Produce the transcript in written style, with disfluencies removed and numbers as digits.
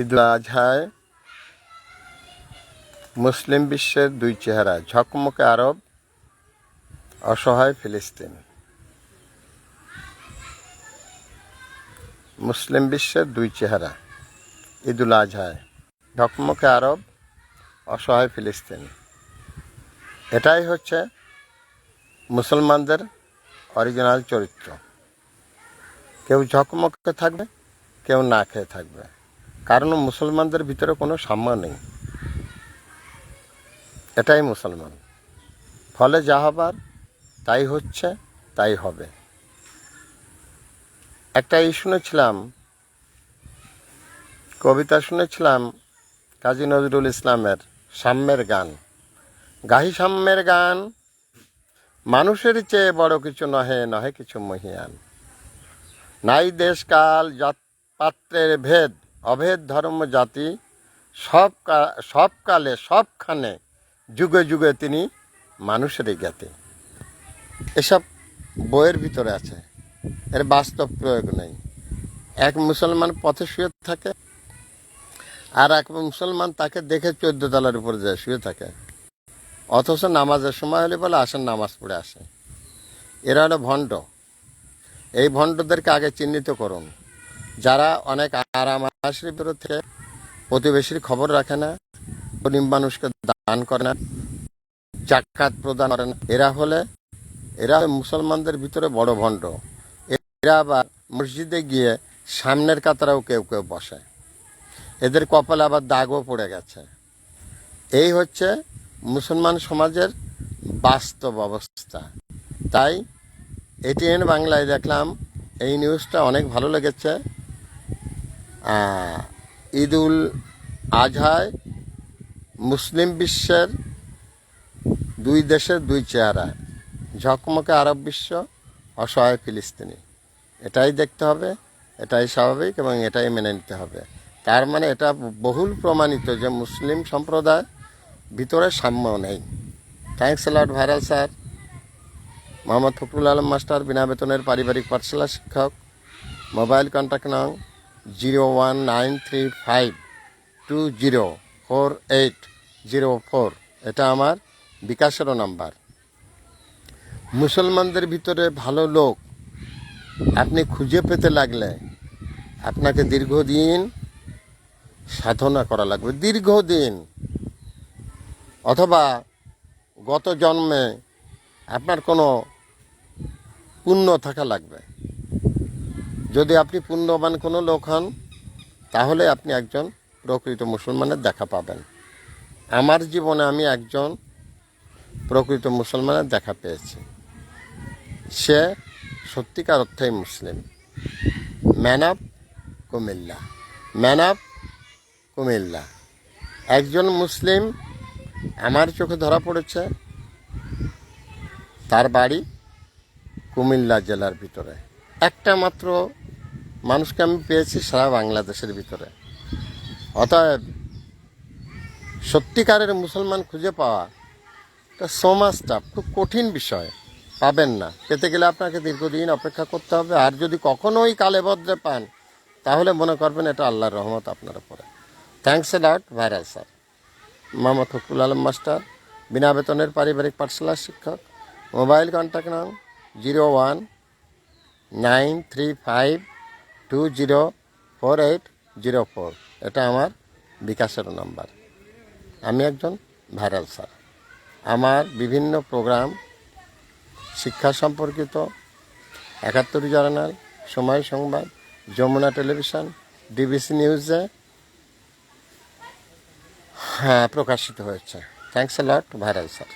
ঈদুল আজহায় মুসলিম বিশ্বের দুই চেহারা, ঝকমকে আরব, অসহায় ফিলিস্তিন। মুসলিম বিশ্বের দুই চেহারা ঈদুল আজহায়, ঝকমকে আরব, অসহায় ফিলিস্তিন। এটাই হচ্ছে মুসলমানদের অরিজিনাল চরিত্র। কেউ ঝকমকে থাকবে, কেউ না খেয়ে থাকবে, কারণ মুসলমানদের ভিতরে কোনো সাম্য নেই। এটাই মুসলমান। ফলে যা হবার তাই হচ্ছে, তাই হবে। একটা শুনেছিলাম, কবিতা শুনেছিলাম কাজী নজরুল ইসলামের, সাম্যের গান। গাহি সাম্যের গান, মানুষের চেয়ে বড় কিছু নহে, নহে কিছু মহিয়ান। নাই দেশ কাল জাত পাত্রের ভেদ, অভেদ ধর্ম জাতি, সব কালে সবখানে যুগে যুগে তিনি মানুষেরই জ্ঞাতি। এসব বইয়ের ভিতরে আছে, এর বাস্তব প্রয়োগ নেই। এক মুসলমান পথে শুয়ে থাকে, আর এক মুসলমান তাকে দেখে 14 তলার উপরে যায় শুয়ে থাকে, অথচ নামাজের সময় হলে বলে আসেন নামাজ পড়ে আসে। এরা হলো ভণ্ড। এই ভণ্ডদেরকে আগে চিহ্নিত করুন, যারা অনেক আরাম আয়েশের বিরুদ্ধে, প্রতিবেশীর খবর রাখে না, গরিব মানুষকে দান করে না, জাকাত প্রদান করে না। এরা মুসলমানদের ভিতরে বড় ভণ্ড। এরা আবার মসজিদে গিয়ে সামনের কাতারেও কেউ কেউ বসে। এদের কপালে আবার দাগও পড়ে গেছে। এই হচ্ছে মুসলমান সমাজের বাস্তব অবস্থা। তাই এটিএন বাংলায় দেখলাম এই নিউজটা অনেক ভালো লেগেছে। ঈদুল আজহায় মুসলিম বিশ্বের দুই দেশের দুই চেহারা, ঝকমকে আরব বিশ্ব, অসহায় ফিলিস্তিনি। এটাই দেখতে হবে, এটাই স্বাভাবিক এবং এটাই মেনে নিতে হবে। তার মানে এটা বহুল প্রমাণিত যে মুসলিম সম্প্রদায় ভিতরে সাম্য নেই। Thanks a lot viral sir. Mohammad Fakhrul Alam master, বিনা বেতনের পারিবারিক পাঠশালা শিক্ষক। মোবাইল কন্ট্যাক্ট নং 01935204804। এটা আমার বিকাশেরও নাম্বার। মুসলমানদের ভিতরে ভালো লোক আপনি খুঁজে পেতে লাগলে আপনাকে দীর্ঘদিন সাধনা করা লাগবে, দীর্ঘদিন, অথবা গত জন্মে আপনার কোনো পুণ্য থাকা লাগবে। যদি আপনি পুণ্যবান কোনো লোক হন, তাহলে আপনি একজন প্রকৃত মুসলমানের দেখা পাবেন। আমার জীবনে আমি একজন প্রকৃত মুসলমানের দেখা পেয়েছি। সে সত্যিকার অর্থেই মুসলিম। Man of Comilla, man of Comilla. একজন মুসলিম আমার চোখে ধরা পড়েছে, তার বাড়ি কুমিল্লা জেলার ভিতরে। একটা মাত্র মানুষকে আমি পেয়েছি সারা বাংলাদেশের ভিতরে। অতএব সত্যিকারের মুসলমান খুঁজে পাওয়া এটা সমাজ টাফ, খুব কঠিন বিষয়। পাবেন না, পেতে গেলে আপনাকে দীর্ঘদিন অপেক্ষা করতে হবে। আর যদি কখনোই কালে বদলে পান, তাহলে মনে করবেন এটা আল্লাহর রহমত আপনার উপরে। Thanks a lot viral sir. Mohammad Fakhrul Alam master, বিনা বেতনের পারিবারিক পাঠশালার শিক্ষক। মোবাইল কন্ট্যাক্ট নং 01935204804। এটা আমার বিকাশের নাম্বার। আমি একজন ভাইরাল স্যার। আমার বিভিন্ন প্রোগ্রাম শিক্ষা সম্পর্কিত 71 জার্নাল, সময় সংবাদ, যমুনা টেলিভিশন, ডিবিসি নিউজে প্রকাশিত হয়েছে। Thanks a lot viral sir.